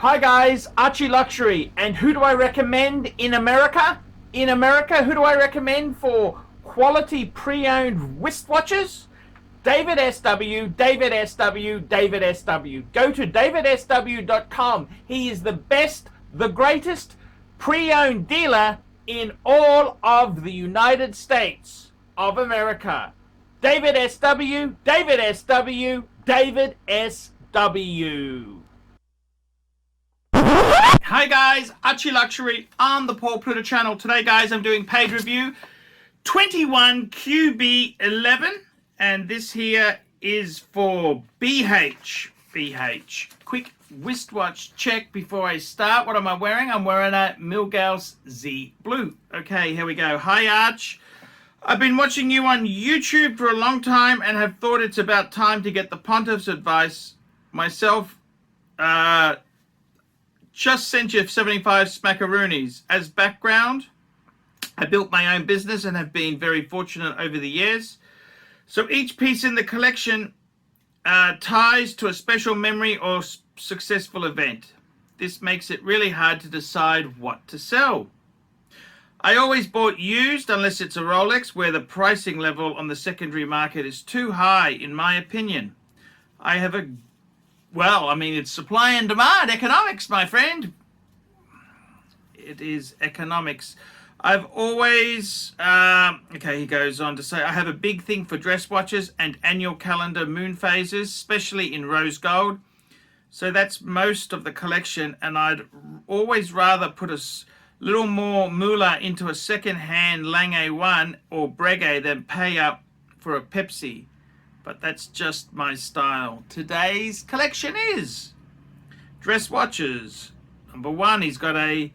Hi guys, ArchieLuxury, and who do I recommend in America? In America, who do I recommend for quality pre-owned wristwatches? David SW, David SW, David SW. Go to davidsw.com. He is the best, the greatest pre-owned dealer in all of the United States of America. David SW, David SW, David SW. Hi guys, ArchieLuxury on the Pluta channel. Today guys, I'm doing page review 21QB11, and this here is for BH. Quick wristwatch check before I start. What am I wearing? I'm wearing a Milgauss Z Blue. Okay, here we go. Hi Arch. I've been watching you on YouTube for a long time and have thought it's about time to get the Pontiff's advice myself. Just sent you 75 smackaroonies. As background, I built my own business and have been very fortunate over the years. So each piece in the collection ties to a special memory or successful event. This makes it really hard to decide what to sell. I always bought used unless it's a Rolex, where the pricing level on the secondary market is too high, in my opinion. I have a it's supply and demand, economics, my friend. It is economics. I've always, he goes on to say, I have a big thing for dress watches and annual calendar moon phases, especially in rose gold. So that's most of the collection, and I'd always rather put a little more moolah into a second-hand Lange 1 or Breguet than pay up for a Pepsi. But that's just my style. Today's collection is dress watches. Number one, he's got a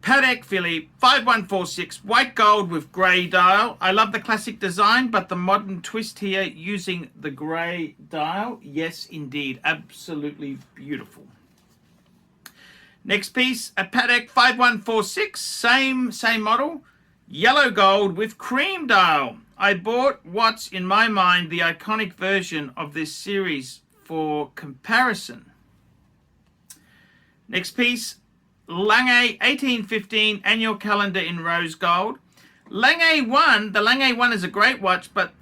Patek Philippe 5146 white gold with grey dial. I love the classic design, but the modern twist here using the grey dial. Yes, indeed. Absolutely beautiful. Next piece, a Patek 5146, same model, yellow gold with cream dial. I bought what's, in my mind, the iconic version of this series for comparison. Next piece, Lange 1815 annual calendar in rose gold. The Lange 1 is a great watch, but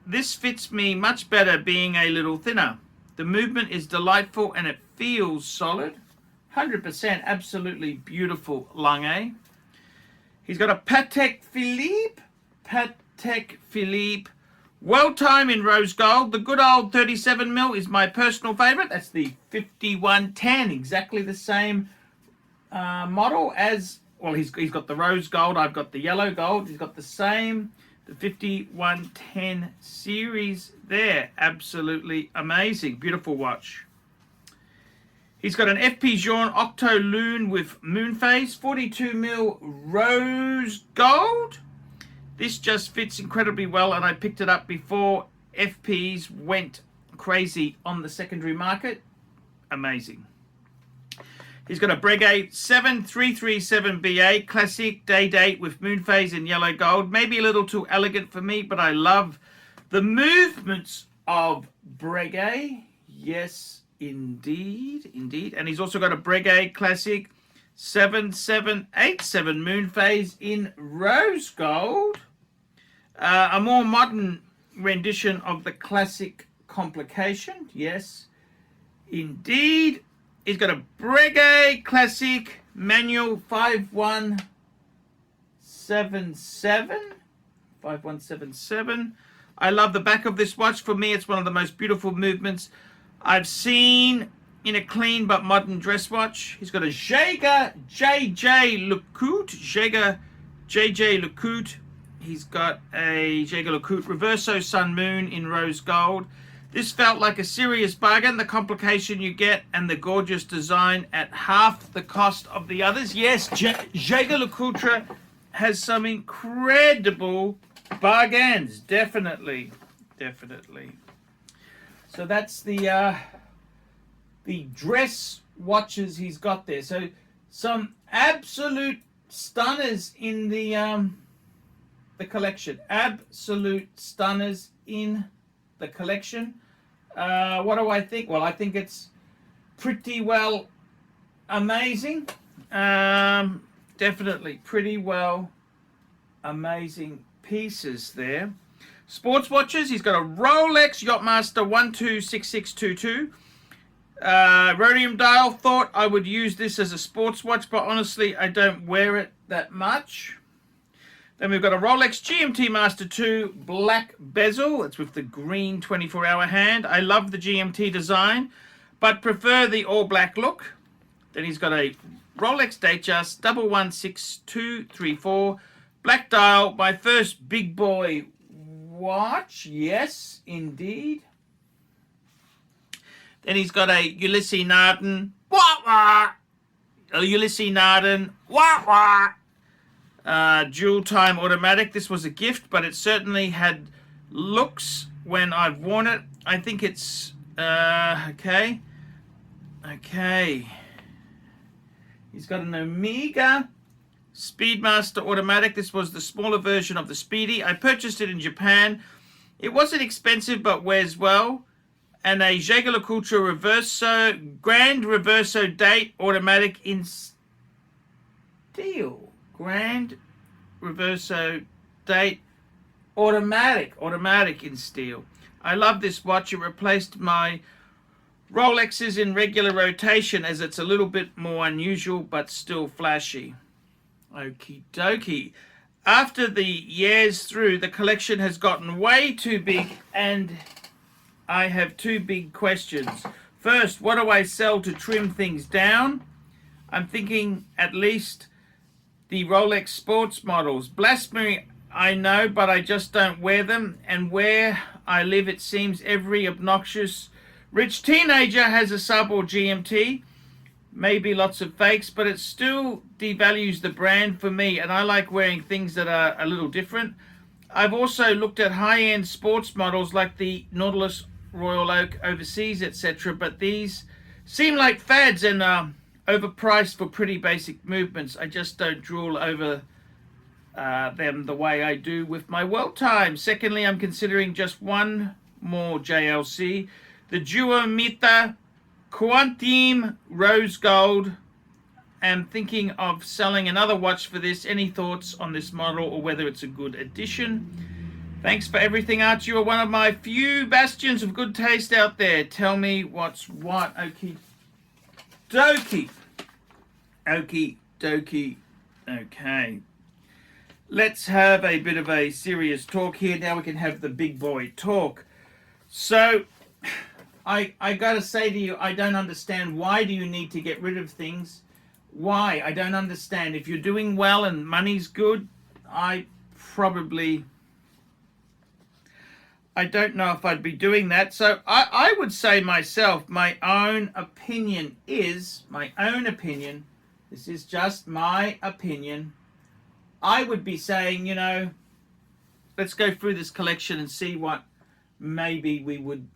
this fits me much better being a little thinner. The movement is delightful and it feels solid. 100% absolutely beautiful Lange. He's got a Patek Philippe, well time in rose gold. The good old 37mm is my personal favorite. That's the 5110, exactly the same model as, well, he's got the rose gold, I've got the yellow gold. He's got the same, the 5110 series there. Absolutely amazing, beautiful watch. He's got an FP Journe Octo Lune with moon phase, 42mm rose gold. This just fits incredibly well, and I picked it up before FPs went crazy on the secondary market. Amazing. He's got a Breguet 7337BA classic day date with moon phase in yellow gold. Maybe a little too elegant for me, but I love the movements of Breguet. Yes, indeed. And he's also got a Breguet classic 7787 moon phase in rose gold. A more modern rendition of the classic complication. Yes, indeed. He's got a Breguet classic manual 5177. I love the back of this watch. For me, it's one of the most beautiful movements I've seen in a clean but modern dress watch. He's got a Jaeger JJ LeCoultre. He's got a Jaeger LeCoultre Reverso Sun Moon in rose gold. This felt like a serious bargain. The complication you get and the gorgeous design at half the cost of the others. Yes, Jaeger LeCoultre has some incredible bargains. Definitely. So that's the dress watches he's got there. So some absolute stunners in the collection. Absolute stunners in the collection. What do I think? Well, I think it's pretty well amazing. Definitely pretty well amazing pieces there. Sports watches, he's got a Rolex Yachtmaster 126622. Rhodium dial. Thought I would use this as a sports watch, but honestly I don't wear it that much. Then we've got a Rolex GMT Master 2 black bezel. It's with the green 24-hour hand. I love the GMT design, but prefer the all black look. Then he's got a Rolex Datejust 116234 black dial. My first big boy watch. Yes, indeed. Then he's got a Ulysses Narden. Ulysses Narden. Dual time automatic. This was a gift, but it certainly had looks when I've worn it. I think it's okay. He's got an Omega Speedmaster automatic. This was the smaller version of the Speedy. I purchased it in Japan. It wasn't expensive, but wears well. And a ArchieLuxury Reverso Grand Reverso date automatic in steel. Grand Reverso date automatic in steel. I love this watch. It replaced my Rolexes in regular rotation as it's a little bit more unusual but still flashy. Okie dokie. After the years through, the collection has gotten way too big, and I have two big questions. First, what do I sell to trim things down? I'm thinking at least the Rolex sports models. Blasphemy, I know, but I just don't wear them. And where I live, it seems every obnoxious rich teenager has a sub or GMT. Maybe lots of fakes, but it still devalues the brand for me, and I like wearing things that are a little different. I've also looked at high-end sports models like the Nautilus Royal Oak overseas, etc., but these seem like fads and are overpriced for pretty basic movements. I just don't drool over them the way I do with my World Time. Secondly, I'm considering just one more JLC, the Duo Mita Quantum Rose Gold. I'm thinking of selling another watch for this. Any thoughts on this model or whether it's a good addition? Thanks for everything, Archie. You are one of my few bastions of good taste out there. Tell me what's what. Okie dokie. Okie dokie. Okay. Let's have a bit of a serious talk here. Now we can have the big boy talk. So, I gotta say to you, I don't understand. Why do you need to get rid of things? Why? I don't understand. If you're doing well and money's good, I don't know if I'd be doing that. So I would say myself, my own opinion, this is just my opinion, I would be saying, you know, let's go through this collection and see what maybe we would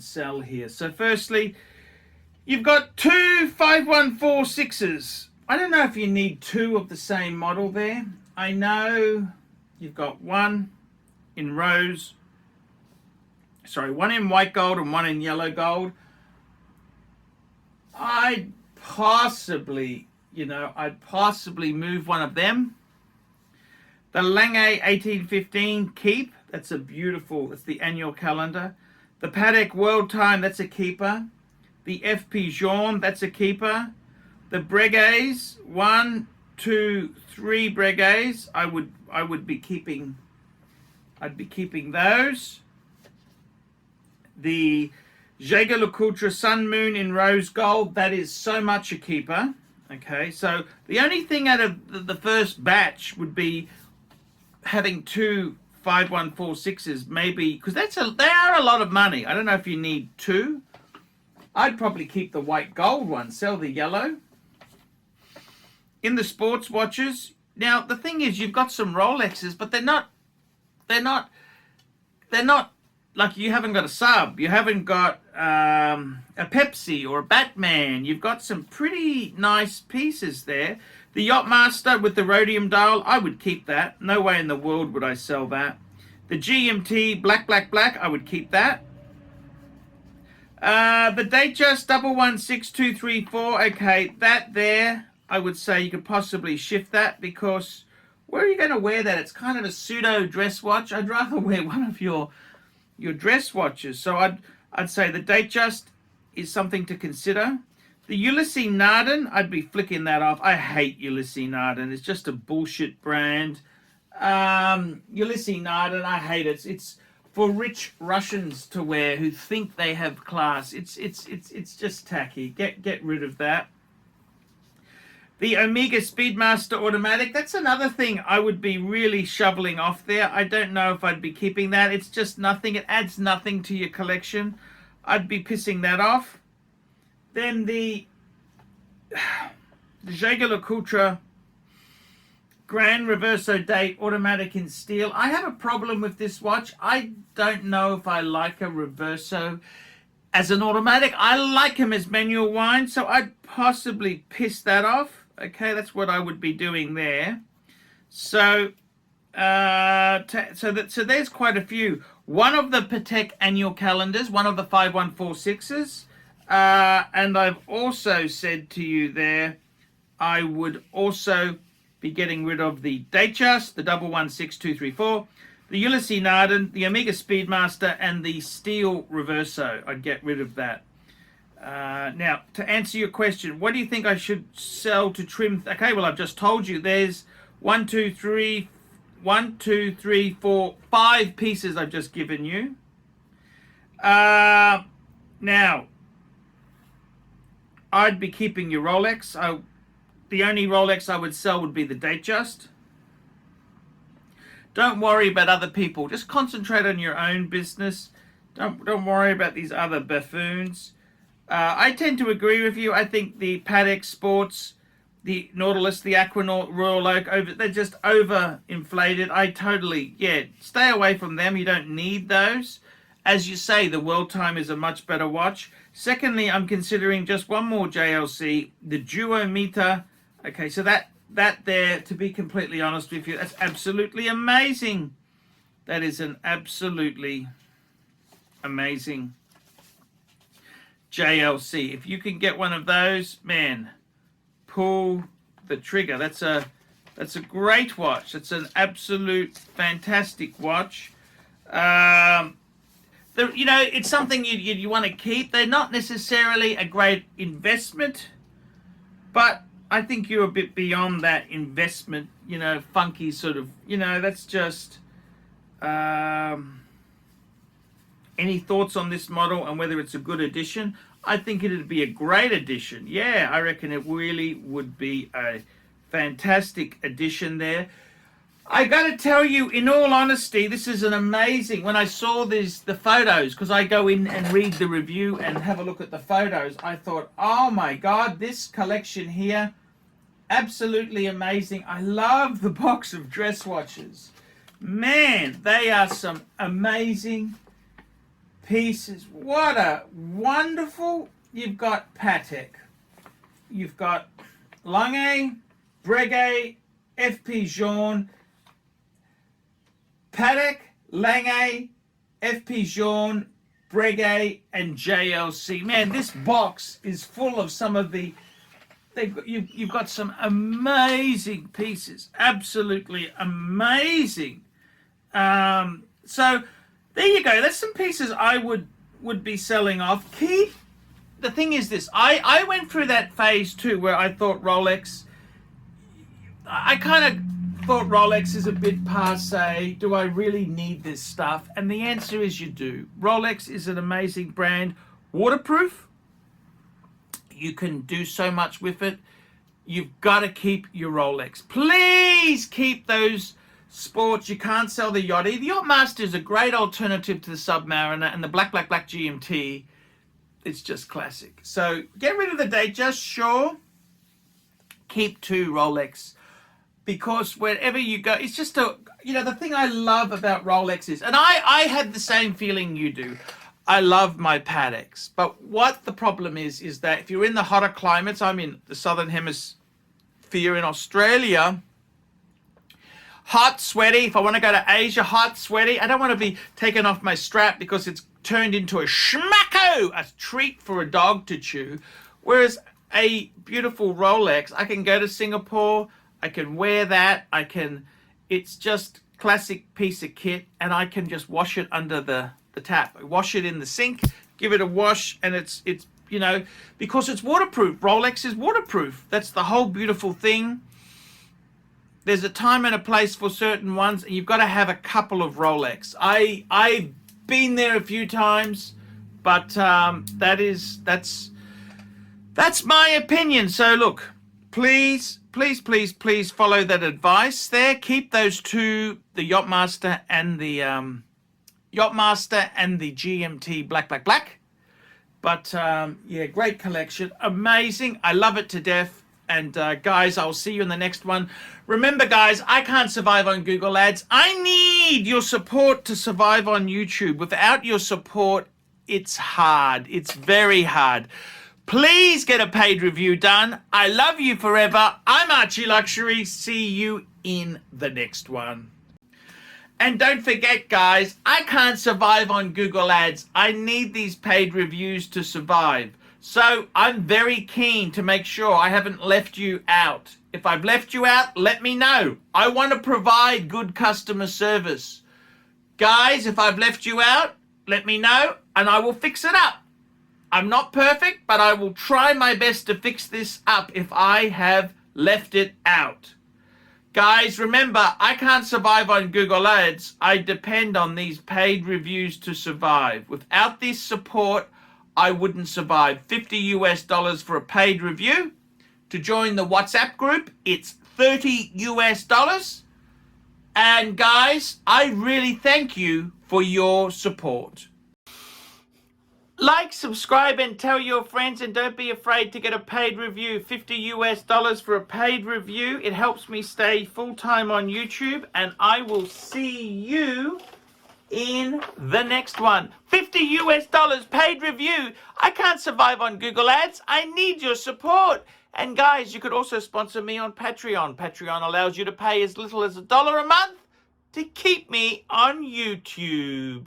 sell here. So firstly, you've got two 5146s. I don't know if you need two of the same model there. I know you've got one in rose, one in white gold and one in yellow gold. I'd possibly move one of them. The Lange 1815 keep, that's a beautiful, it's the annual calendar. The Patek World Time, that's a keeper. The FP Jaune, that's a keeper. The Breguets, 1, 2, 3 Breguets, I'd be keeping those. The ArchieLuxury Sun Moon in rose gold, that is so much a keeper. Okay, so the only thing out of the first batch would be having two 5146s, maybe, because they are a lot of money. I don't know if you need two. I'd probably keep the white gold one, sell the yellow. In the sports watches, now the thing is, you've got some Rolexes, but they're not like, you haven't got a sub, you haven't got a Pepsi or a Batman. You've got some pretty nice pieces there. The Yachtmaster with the rhodium dial, I would keep that. No way in the world would I sell that. The GMT black, I would keep that. The Datejust 116234. Okay, that there, I would say you could possibly shift that, because where are you going to wear that? It's kind of a pseudo dress watch. I'd rather wear one of your dress watches. So I'd say the Datejust is something to consider. The Ulysses Narden, I'd be flicking that off. I hate Ulysses Narden. It's just a bullshit brand. Ulysses Narden, I hate it. It's for rich Russians to wear who think they have class. It's just tacky. Get rid of that. The Omega Speedmaster Automatic, that's another thing I would be really shoveling off there. I don't know if I'd be keeping that. It's just nothing. It adds nothing to your collection. I'd be pissing that off. Then the Jaeger-LeCoultre Grand Reverso Date Automatic in steel. I have a problem with this watch. I don't know if I like a Reverso as an automatic. I like him as manual wind, so I'd possibly piss that off. Okay, that's what I would be doing there. So, so there's quite a few. One of the Patek annual calendars, one of the 5146s, and I've also said to you there, I would also be getting rid of the Datejust, the 116234, the Ulysses Narden, the Omega Speedmaster, and the Steel Reverso. I'd get rid of that. Now, to answer your question, what do you think I should sell to trim? Okay, well, I've just told you there's 5 pieces I've just given you. Now, I'd be keeping your Rolex. The only Rolex I would sell would be the Datejust. Don't worry about other people. Just concentrate on your own business. Don't worry about these other buffoons. I tend to agree with you. I think the Patek Sports, the Nautilus, the Aquanaut, Royal Oak, they're just over-inflated. Stay away from them. You don't need those. As you say, the World Time is a much better watch. Secondly, I'm considering just one more JLC, the Duometer. Okay, so that there, to be completely honest with you, that's absolutely amazing. That is an absolutely amazing JLC. If you can get one of those, man, pull the trigger. That's a great watch. It's an absolute fantastic watch. It's something you want to keep. They're not necessarily a great investment, but I think you're a bit beyond that investment, funky sort of, that's just... Any thoughts on this model and whether it's a good addition? I think it'd be a great addition. Yeah, I reckon it really would be a fantastic addition there. I got to tell you, in all honesty, this is an amazing... When I saw the photos, because I go in and read the review and have a look at the photos, I thought, oh my God, this collection here, absolutely amazing. I love the box of dress watches. Man, they are some amazing pieces. What a wonderful... You've got Patek. You've got Lange, Breguet, FP Journe, Patek, Lange, FP Journe, Breguet, and JLC. Man, this box is full of some of the... You've got some amazing pieces. Absolutely amazing. So there you go. That's some pieces I would be selling off. The thing is this. I went through that phase too where I thought Rolex... I kind of thought Rolex is a bit passé. Do I really need this stuff? And the answer is you do. Rolex is an amazing brand. Waterproof. You can do so much with it. You've got to keep your Rolex. Please keep those sports. You can't sell the Yachty. The Yachtmaster is a great alternative to the Submariner, and the Black GMT, it's just classic. So get rid of the Datejust, sure. Keep 2 Rolex. Because wherever you go, it's just the thing I love about Rolex is, and I had the same feeling you do. I love my Pateks. But what the problem is that if you're in the hotter climates, I'm in the Southern Hemisphere in Australia, hot, sweaty. If I want to go to Asia, hot, sweaty. I don't want to be taking off my strap because it's turned into a schmacko know, a treat for a dog to chew. Whereas a beautiful Rolex, I can go to Singapore, I can wear that, it's just classic piece of kit, and I can just wash it under the tap. Wash it in the sink, give it a wash, and it's you know, because it's waterproof. Rolex is waterproof. That's the whole beautiful thing. There's a time and a place for certain ones, and you've got to have a couple of Rolex. I've been there a few times, but that's my opinion. So look, please follow that advice there. Keep those two, the Yachtmaster and the GMT black. But yeah, great collection, amazing. I love it to death. And guys, I'll see you in the next one. Remember, guys, I can't survive on Google Ads. I need your support to survive on YouTube. Without your support, it's hard. It's very hard. Please get a paid review done. I love you forever. I'm ArchieLuxury. See you in the next one. And don't forget, guys, I can't survive on Google Ads. I need these paid reviews to survive. So I'm very keen to make sure I haven't left you out. If I've left you out, let me know. I want to provide good customer service. Guys, if I've left you out, let me know and I will fix it up. I'm not perfect, but I will try my best to fix this up if I have left it out. Guys, remember, I can't survive on Google Ads. I depend on these paid reviews to survive. Without this support, I wouldn't survive. $50 for a paid review. To join the WhatsApp group, it's $30. And guys, I really thank you for your support. Like, subscribe, and tell your friends, and don't be afraid to get a paid review. $50 for a paid review. It helps me stay full-time on YouTube, and I will see you in the next one. $50 paid review. I can't survive on Google Ads. I need your support. And guys, you could also sponsor me on Patreon. Patreon allows you to pay as little as $1 a month to keep me on YouTube.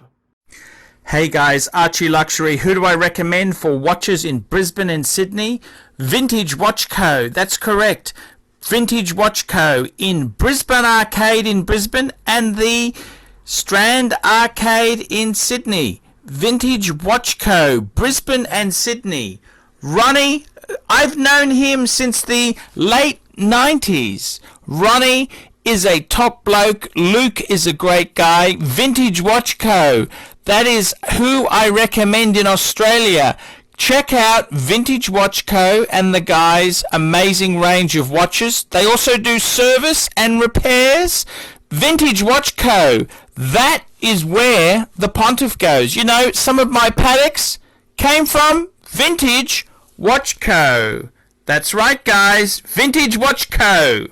Hey guys, ArchieLuxury. Who do I recommend for watches in Brisbane and Sydney? Vintage Watch Co. That's correct. Vintage Watch Co. in Brisbane Arcade in Brisbane and the Strand Arcade in Sydney. Vintage Watch Co. Brisbane and Sydney. Ronnie, I've known him since the late 90s. Ronnie is a top bloke. Luke is a great guy. Vintage Watch Co. That is who I recommend in Australia. Check out Vintage Watch Co. and the guys' amazing range of watches. They also do service and repairs. Vintage Watch Co. That is where the Pontiff goes. You know, some of my Pateks came from Vintage Watch Co. That's right, guys. Vintage Watch Co.